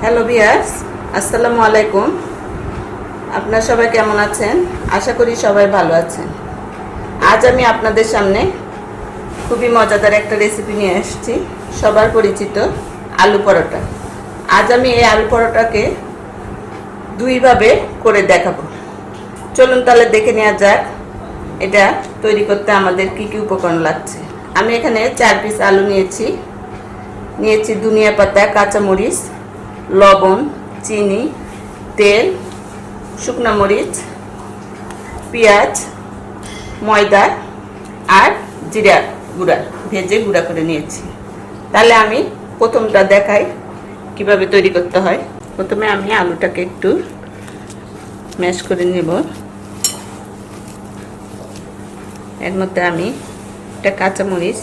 Hello viewers, আসসালামু আলাইকুম। আপনারা সবাই কেমন আছেন? আশা করি সবাই ভালো আছেন। আজ আমি আপনাদের সামনে খুবই মজাদার একটা রেসিপি নিয়ে এসেছি, সবার পরিচিত আলু পরোটা। আজ আমি এই আলু পরোটাকে দুইভাবে করে দেখাবো। চলুন তাহলে দেখে নেওয়া যাক এটা তৈরি করতে আমাদের কি কি উপকরণ লাগছে। আমি এখানে 4 পিস আলু নিয়েছি ধনিয়া পাতা, কাঁচামরিচ, লবণ, চিনি, তেল, শুকনো মরিচ, পেঁয়াজ, ময়দা আর জিরা গুঁড়া ভেজে গুঁড়া করে নিয়েছি। তাহলে আমি প্রথমটা দেখাই কিভাবে তৈরি করতে হয়। প্রথমে আমি আলুটাকে একটু ম্যাশ করে নেব। এর মধ্যে আমি একটা কাঁচামরিচ,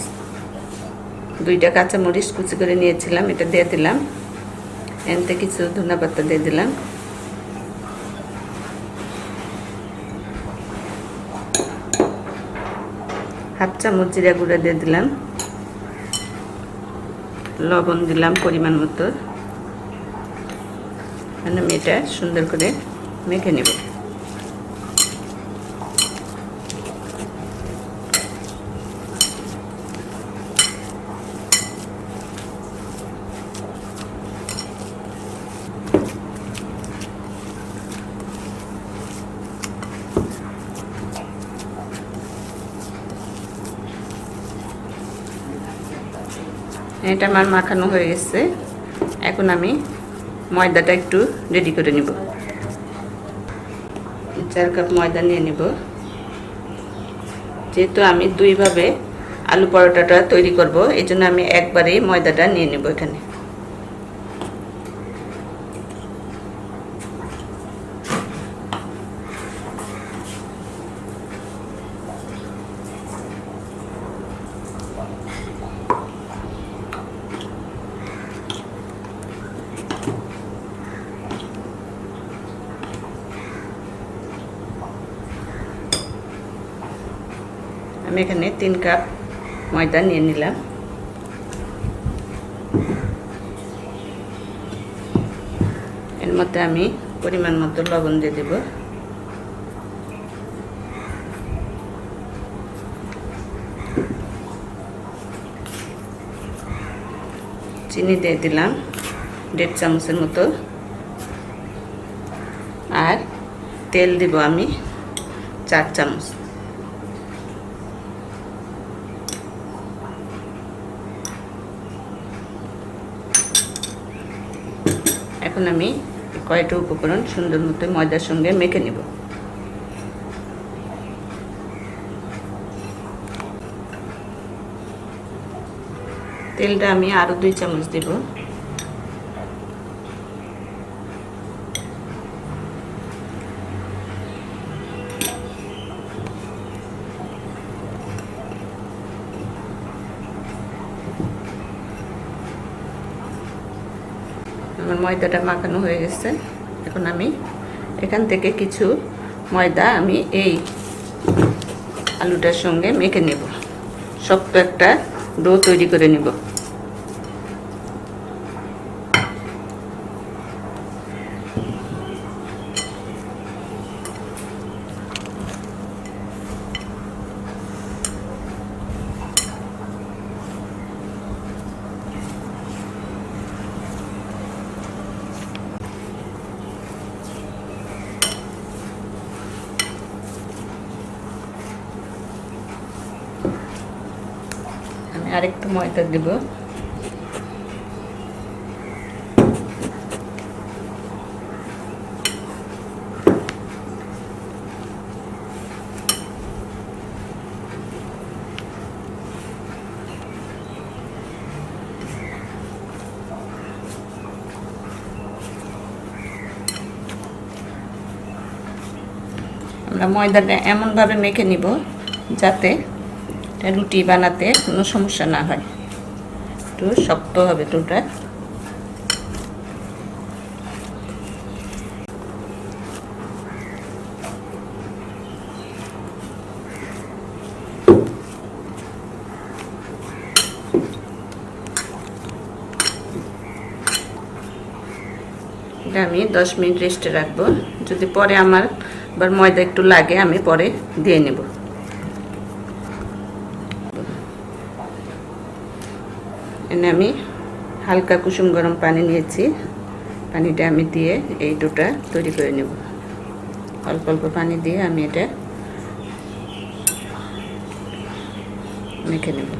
2টা কাঁচামরিচ কুচি করে নিয়েছিলাম, এটা দিয়ে দিলাম। এতে কিছু ধনিয়া পাতা দিয়ে দিলাম। হাফ চামচ জিরা গুঁড়া দিয়ে দিলাম। লবণ দিলাম পরিমাণ মতো। আমি এটা সুন্দর করে মেখে নেব। এটা আমার মাখানো হয়ে গেছে। এখন আমি ময়দাটা একটু রেডি করে নিব। 4 কাপ ময়দা নিয়ে নিব। যেহেতু আমি দুইভাবে আলু পরোটাটা তৈরি করব, এই জন্য আমি একবারেই ময়দাটা নিয়ে নেব। এখানে আমি এখানে 3 কাপ ময়দা নিয়ে নিলাম। এর মধ্যে আমি পরিমাণ মতো লবণ দিয়ে দেব। চিনি দিয়ে দিলাম 1.5 চামচের মতো। আর তেল দিব আমি 4 চামচ। এখন আমি কয়েকটা উপকরণ সুন্দর মতো ময়দার সঙ্গে মেখে নেব। তেলটা আমি আরো 2 চামচ দেব। আমার ময়দাটা মাখানো হয়ে গেছে। এখন আমি এখান থেকে কিছু ময়দা আমি এই আলুটার সঙ্গে মেখে নেব। শক্ত একটা ডো তৈরি করে নেব। আরেকটু ময়দা দেব। আমরা ময়দাটা এমনভাবে মেখে নিব যাতে রুটি বানাতে কোনো সমস্যা না হয়। একটু শক্ত হবে ডোটা। এটা আমি 10 মিনিট রেস্টে রাখবো। যদি পরে আমার আবার ময়দা একটু লাগে আমি পরে দিয়ে নেব। এনে আমি হালকা কুসুম গরম পানি নিয়েছি, পানিটা আমি দিয়ে এই ডোটা তৈরি করে নেব। অল্প অল্প পানি দিয়ে আমি এটা মেখে নেব।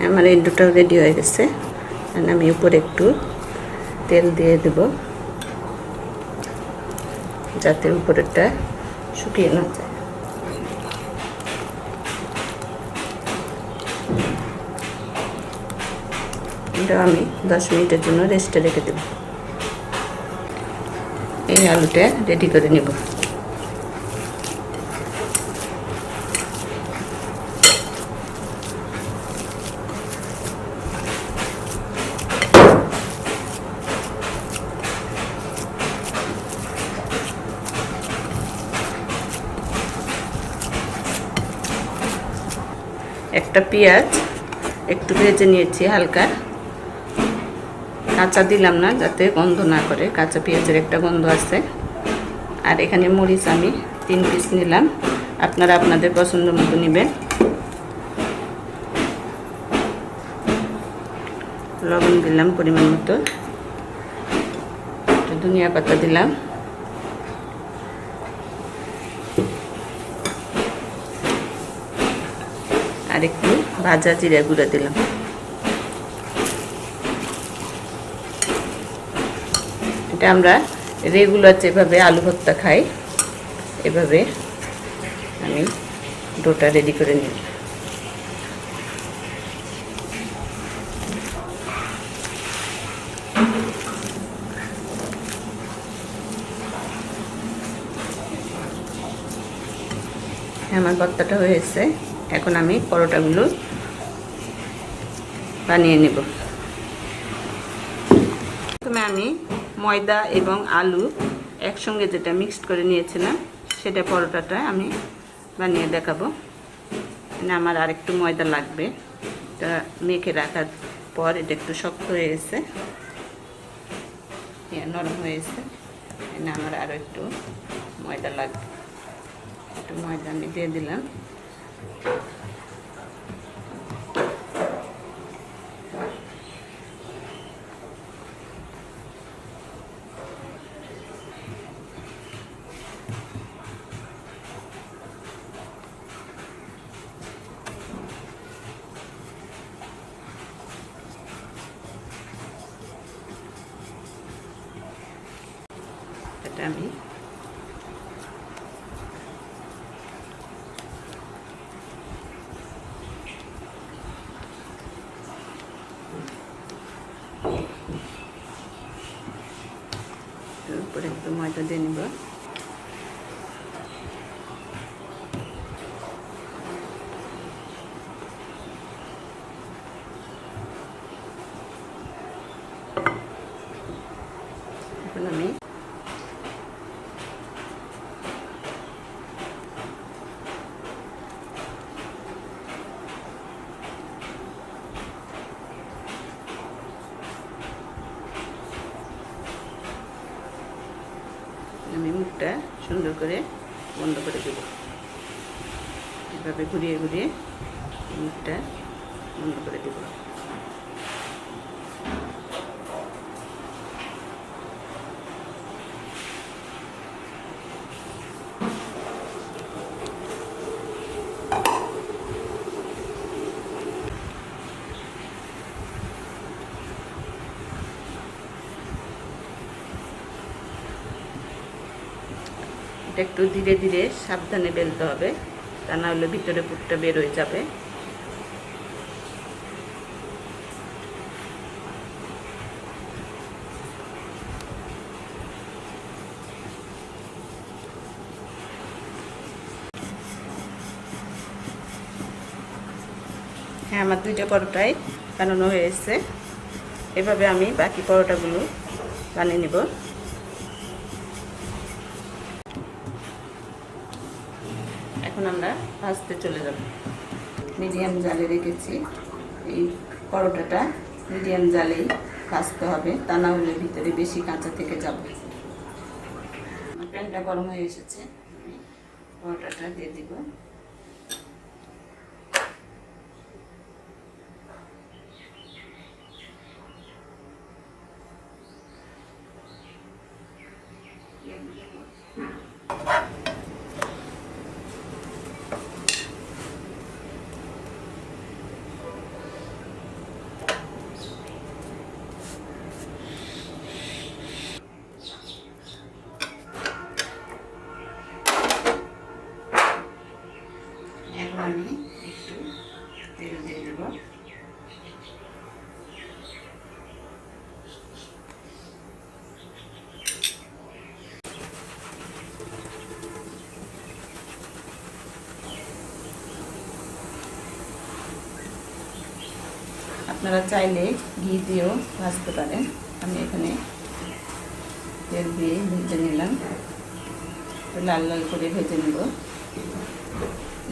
আমার এই ডোটা রেডি হয়ে গেছে। আমি উপরে একটু তেল দিয়ে দেব যাতে উপরেরটা শুকিয়ে না যায়। এটা আমি 10 মিনিটের জন্য রেস্টে রেখে দেব। এই আলুটা রেডি করে নেব। একটা পেঁয়াজ একটু ভেজে নিয়েছি হালকা, কাঁচা দিলাম না যাতে গন্ধ না করে, কাঁচা পেঁয়াজের একটা গন্ধ আছে। আর এখানে মরিচ আমি 3 পিস নিলাম, আপনারা আপনাদের পছন্দ মতো নেবেন। লবণ দিলাম পরিমাণ মতো, ধনিয়া পাতা দিলাম, আর একটু ভাজা জিরা গুঁড়া দিলাম। এটা আমরা রেগুলার যেভাবে আলু ভর্তা খাই এভাবে আমি ডোটা রেডি করে নিই। আমার ভর্তাটা হয়েছে, এখন আমি পরোটাগুলো বানিয়ে নেব। প্রথমে আমি ময়দা এবং আলু একসঙ্গে যেটা মিক্সড করে নিয়েছিলাম সেটা পরোটাটা আমি বানিয়ে দেখাবো। আমার আর একটু ময়দা লাগবে, এটা মেখে রাখার পর এটা একটু শক্ত হয়ে গেছে, নরম হয়ে গেছে। আমার আরও একটু ময়দা লাগবে, একটু ময়দা আমি দিয়ে দিলাম। এটা আমি উপরে একটু ময়দা দিয়ে নিব। এখন আমি আমি মুখটা সুন্দর করে বন্ধ করে দেব। এভাবে ঘুরিয়ে ঘুরিয়ে মুখটা বন্ধ করে দেব। একটু ধীরে ধীরে সাবধানে বেলতে হবে, তা না হলে ভিতরে পুরটা বের হয়ে যাবে। হ্যাঁ, আমার দুইটা পরোটাই বানানো হয়ে এসেছে। এভাবে আমি বাকি পরোটাগুলো বানিয়ে নিব। এখন আমরা ভাজতে চলে যাব। মিডিয়াম জালে রেখেছি। এই পরোটাটা মিডিয়াম জালেই ভাজতে হবে, তা না হলে ভিতরে বেশি কাঁচা থেকে যাবে। প্যানটা গরম হয়ে এসেছে, পরোটাটা দিয়ে দিব। এখন আমি একটু তেল দিয়ে দেব। আপনারা চাইলে ঘি দিয়েও ভাজতে পারেন। আমি এখানে তেল দিয়ে ভেজে নিলাম, লাল লাল করে ভেজে নেব।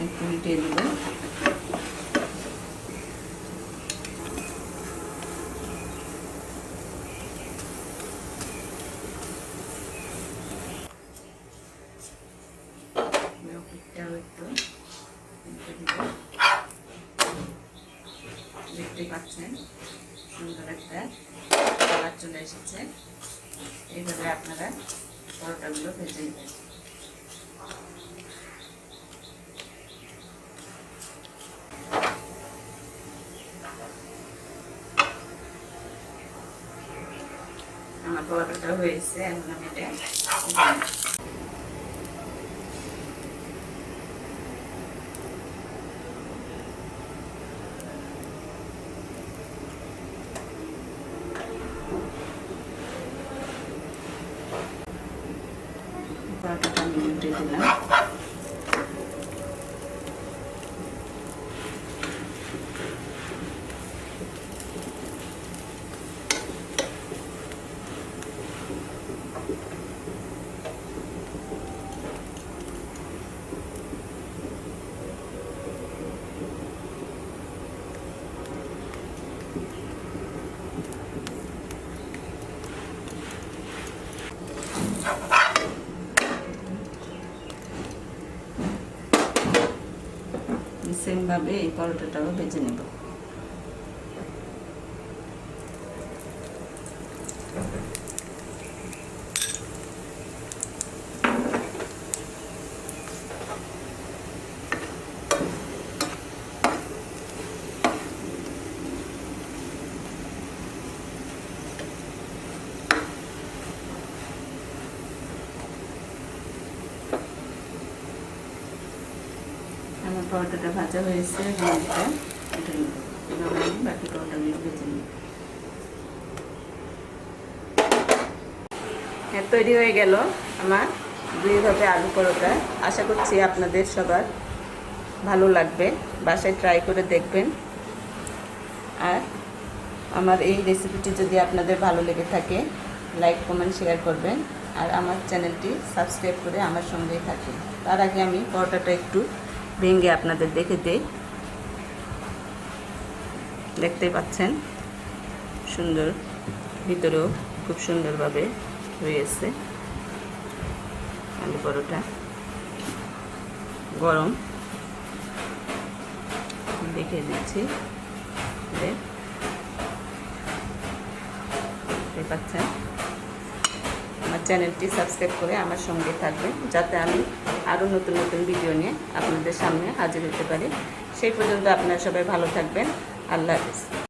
একটু উল্টিয়ে দেব। দেখতে পাচ্ছেন সুন্দর একটা কালার চলে এসেছে। এইভাবে আপনারা পরোটাগুলো ভেজে নেবেন। আমার পরোটাটা হয়েছে, এখন আমি এটা পরোটাটা আমি উল্টে দিলাম। সেমভাবে এই পরোটাটাও ভেজে নেব। আমার পরোটাটা ভাজা হয়েছে, এভাবে আমি বাকি পরোটাগুলো ভেজে নিই। হ্যাঁ, তৈরি হয়ে গেল আমার দুইভাবে আলু পরোটা। আশা করছি আপনাদের সবার ভালো লাগবে, বাসায় ট্রাই করে দেখবেন। আর আমার এই রেসিপিটি যদি আপনাদের ভালো লেগে থাকে, লাইক কমেন্ট শেয়ার করবেন। আর আমার চ্যানেলটি সাবস্ক্রাইব করে আমার সঙ্গেই থাকবেন। তার আগে আমি পরোটাটা একটু ভেঙে আপনাদের দেখে দেই। দেখতে পাচ্ছেন সুন্দর, ভিতরেও খুব সুন্দরভাবে হয়েছে। পরোটা গরম দেখে দিচ্ছি। দেখতে পাচ্ছেন, আমার চ্যানেলটি সাবস্ক্রাইব করে আমার সঙ্গে থাকবেন, যাতে আমি আরও নতুন নতুন ভিডিও নিয়ে আপনাদের সামনে হাজির হতে পারি। সেই পর্যন্ত আপনারা সবাই ভালো থাকবেন। আল্লাহ হাফেজ।